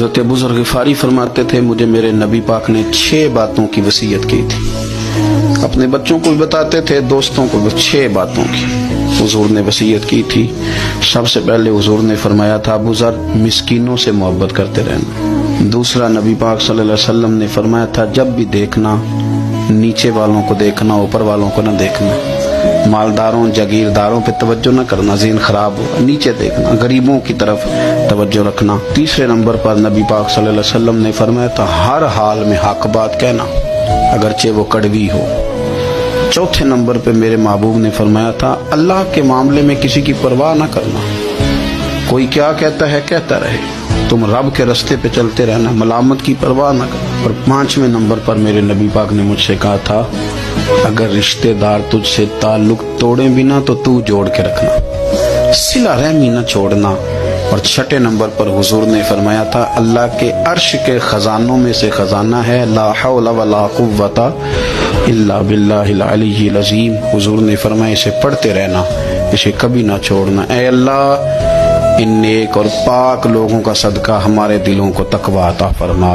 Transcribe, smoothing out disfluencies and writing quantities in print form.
حضرت ابو ذر غفاری فرماتے تھے مجھے میرے نبی پاک نے 6 باتوں کی وصیت کی تھی. اپنے بچوں کو بھی بتاتے تھے, دوستوں کو بھی 6 باتوں کی حضور نے وصیت کی تھی. سب سے پہلے حضور نے فرمایا تھا ابو ذر مسکینوں سے محبت کرتے رہنا. دوسرا نبی پاک صلی اللہ علیہ وسلم نے فرمایا تھا جب بھی دیکھنا نیچے والوں کو دیکھنا, اوپر والوں کو نہ دیکھنا. مالداروں جاگیرداروں پہ توجہ نہ کرنا, ذہن خراب ہو, نیچے دیکھنا, غریبوں کی طرف توجہ رکھنا. تیسرے نمبر پر نبی پاک صلی اللہ علیہ وسلم نے فرمایا تھا ہر حال میں حق بات کہنا اگرچہ وہ کڑوی ہو. چوتھے نمبر پہ میرے محبوب نے فرمایا تھا اللہ کے معاملے میں کسی کی پرواہ نہ کرنا, کوئی کیا کہتا ہے کہتا رہے, تم رب کے رستے پہ چلتے رہنا, ملامت کی پرواہ نہ کرنا. اور 5ویں نمبر پر میرے نبی پاک نے مجھ سے کہا تھا اگر رشتہ دار تجھ سے تعلق توڑیں بھی نہ تو تو جوڑ کے رکھنا, صلہ رحمی نہ چھوڑنا. اور 6 نمبر پر حضور نے فرمایا تھا اللہ کے عرش کے خزانوں میں سے خزانہ ہے لا حول ولا قوت الا باللہ العلی العظیم. حضور نے فرمایا اسے پڑھتے رہنا, اسے کبھی نہ چھوڑنا. اے اللہ ان نیک اور پاک لوگوں کا صدقہ ہمارے دلوں کو تقویٰ عطا فرما.